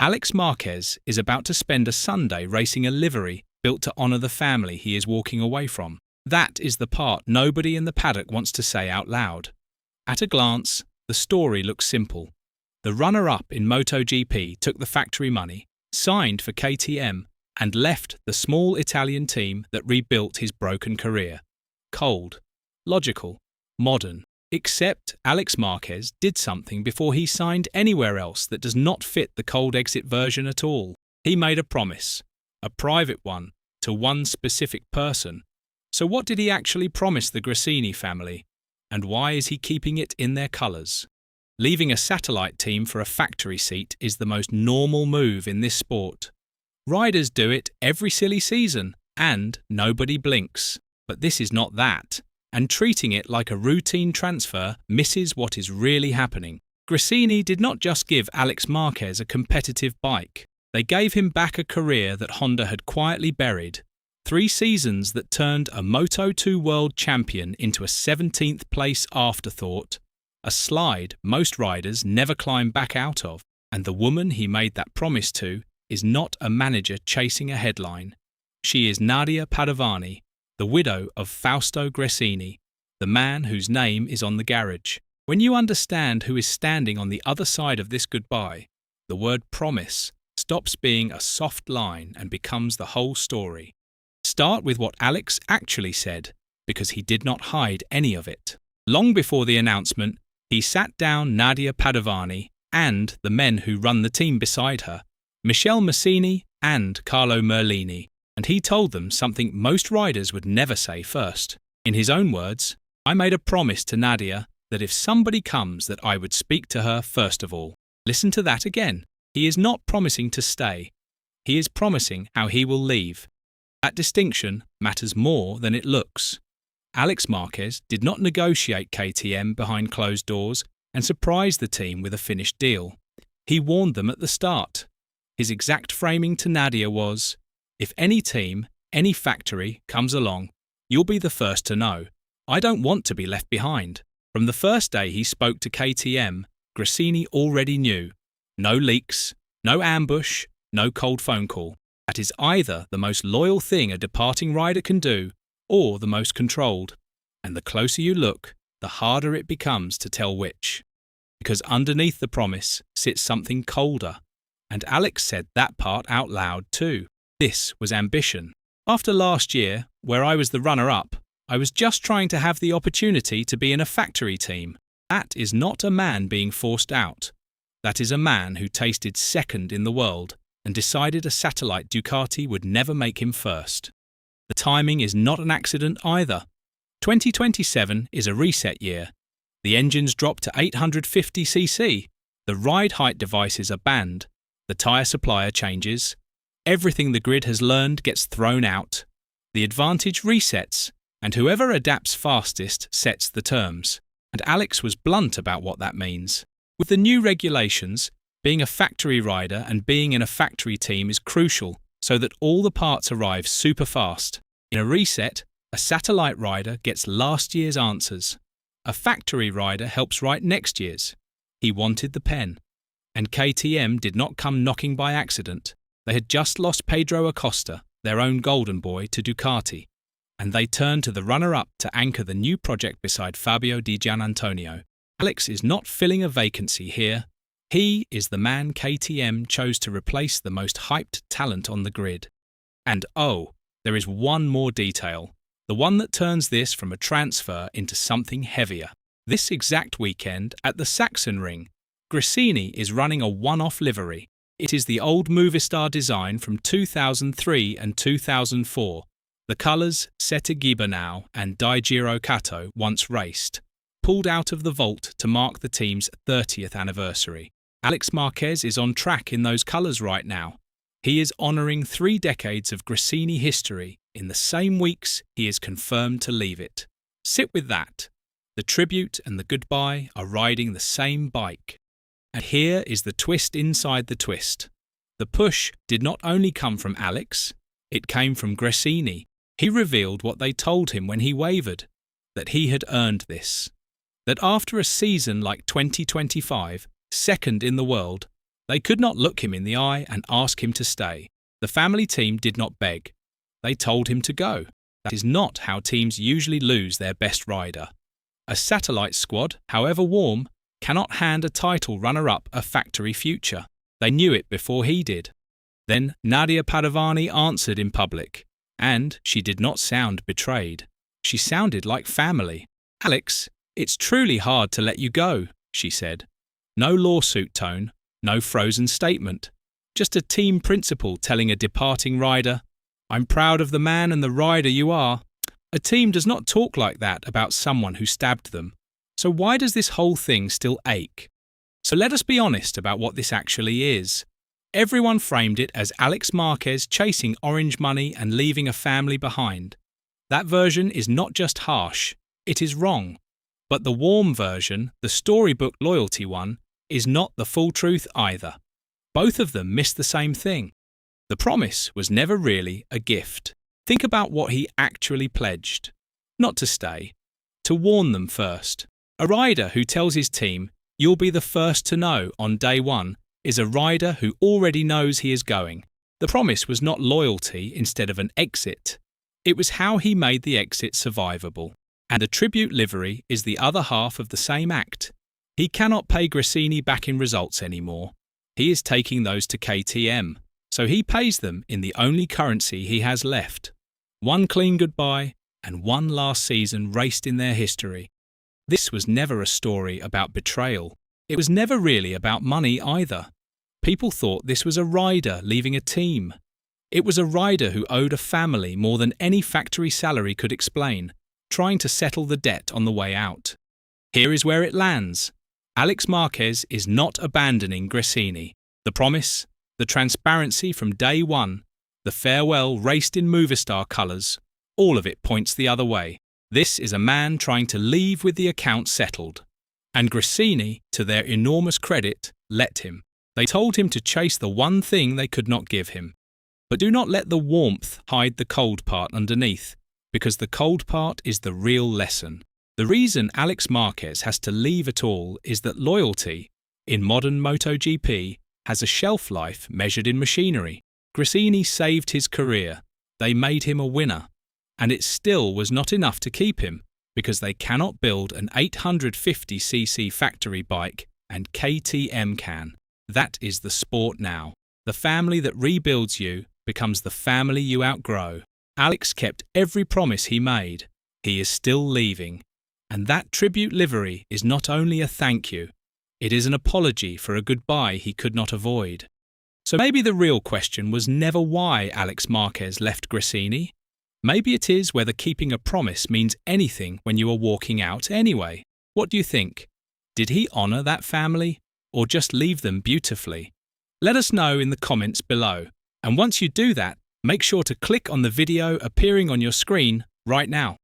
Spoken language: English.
Alex Marquez is about to spend a Sunday racing a livery built to honour the family he is walking away from. That is the part nobody in the paddock wants to say out loud. At a glance, the story looks simple. The runner-up in MotoGP took the factory money, signed for KTM, and left the small Italian team that rebuilt his broken career. Cold, logical, modern. Except Alex Marquez did something before he signed anywhere else that does not fit the cold exit version at all. He made a promise, a private one, to one specific person. So what did he actually promise the Gresini family? And why is he keeping it in their colours? Leaving a satellite team for a factory seat is the most normal move in this sport. Riders do it every silly season, and nobody blinks. But this is not that. And treating it like a routine transfer misses what is really happening. Gresini did not just give Alex Marquez a competitive bike. They gave him back a career that Honda had quietly buried. 3 seasons that turned a Moto2 world champion into a 17th place afterthought. A slide most riders never climb back out of. And the woman he made that promise to is not a manager chasing a headline. She is Nadia Padovani, the widow of Fausto Gresini, the man whose name is on the garage. When you understand who is standing on the other side of this goodbye, the word promise stops being a soft line and becomes the whole story. Start with what Alex actually said, because he did not hide any of it. Long before the announcement, he sat down Nadia Padovani and the men who run the team beside her, Michele Massini and Carlo Merlini, and he told them something most riders would never say first. In his own words, "I made a promise to Nadia that if somebody comes that I would speak to her first of all." Listen to that again. He is not promising to stay. He is promising how he will leave. That distinction matters more than it looks. Alex Marquez did not negotiate KTM behind closed doors and surprise the team with a finished deal. He warned them at the start. His exact framing to Nadia was, "If any team, any factory comes along, you'll be the first to know. I don't want to be left behind." From the first day he spoke to KTM, Gresini already knew. No leaks, no ambush, no cold phone call. That is either the most loyal thing a departing rider can do, or the most controlled. And the closer you look, the harder it becomes to tell which. Because underneath the promise sits something colder. And Alex said that part out loud too. This was ambition. After last year, where I was the runner-up, I was just trying to have the opportunity to be in a factory team. That is not a man being forced out. That is a man who tasted second in the world and decided a satellite Ducati would never make him first. The timing is not an accident either. 2027 is a reset year. The engines drop to 850cc. The ride height devices are banned. The tyre supplier changes. Everything the grid has learned gets thrown out. The advantage resets, and whoever adapts fastest sets the terms. And Alex was blunt about what that means. With the new regulations, being a factory rider and being in a factory team is crucial so that all the parts arrive super fast. In a reset, a satellite rider gets last year's answers. A factory rider helps write next year's. He wanted the pen. And KTM did not come knocking by accident. They had just lost Pedro Acosta, their own golden boy, to Ducati, and they turned to the runner-up to anchor the new project beside Fabio Di Gianantonio. Alex is not filling a vacancy here. He is the man KTM chose to replace the most hyped talent on the grid. And oh, there is one more detail, the one that turns this from a transfer into something heavier. This exact weekend at the Sachsenring, Gresini is running a one-off livery. It is the old Movistar design from 2003 and 2004. The colours Sette Gibernau and Di Giro Cato once raced, pulled out of the vault to mark the team's 30th anniversary. Alex Marquez is on track in those colours right now. He is honouring 3 decades of Gresini history in the same weeks he is confirmed to leave it. Sit with that. The tribute and the goodbye are riding the same bike. And here is the twist inside the twist. The push did not only come from Alex, it came from Gresini. He revealed what they told him when he wavered, that he had earned this. That after a season like 2025, second in the world, They could not look him in the eye and ask him to stay. The family team did not beg. They told him to go. That is not how teams usually lose their best rider. A satellite squad, however warm, cannot hand a title runner-up a factory future. They knew it before he did. Then Nadia Padovani answered in public, and she did not sound betrayed. She sounded like family. "Alex, it's truly hard to let you go," she said. No lawsuit tone, no frozen statement. Just a team principal telling a departing rider, "I'm proud of the man and the rider you are." A team does not talk like that about someone who stabbed them. So why does this whole thing still ache? So let us be honest about what this actually is. Everyone framed it as Alex Marquez chasing orange money and leaving a family behind. That version is not just harsh, it is wrong. But the warm version, the storybook loyalty one, is not the full truth either. Both of them miss the same thing. The promise was never really a gift. Think about what he actually pledged. Not to stay. To warn them first. A rider who tells his team, "You'll be the first to know on day one," is a rider who already knows he is going. The promise was not loyalty instead of an exit. It was how he made the exit survivable. And the tribute livery is the other half of the same act. He cannot pay Gresini back in results anymore. He is taking those to KTM, so he pays them in the only currency he has left. One clean goodbye and one last season raced in their history. This was never a story about betrayal. It was never really about money either. People thought this was a rider leaving a team. It was a rider who owed a family more than any factory salary could explain, trying to settle the debt on the way out. Here is where it lands. Alex Marquez is not abandoning Gresini. The promise, the transparency from day one, the farewell raced in Movistar colours, all of it points the other way. This is a man trying to leave with the account settled. And Gresini, to their enormous credit, let him. They told him to chase the one thing they could not give him. But do not let the warmth hide the cold part underneath, because the cold part is the real lesson. The reason Alex Marquez has to leave at all is that loyalty, in modern MotoGP, has a shelf life measured in machinery. Gresini saved his career. They made him a winner. And it still was not enough to keep him, because they cannot build an 850cc factory bike and KTM can. That is the sport now. The family that rebuilds you becomes the family you outgrow. Alex kept every promise he made. He is still leaving. And that tribute livery is not only a thank you, it is an apology for a goodbye he could not avoid. So maybe the real question was never why Alex Marquez left Gresini. Maybe it is whether keeping a promise means anything when you are walking out anyway. What do you think? Did he honour that family, or just leave them beautifully? Let us know in the comments below. And once you do that, make sure to click on the video appearing on your screen right now.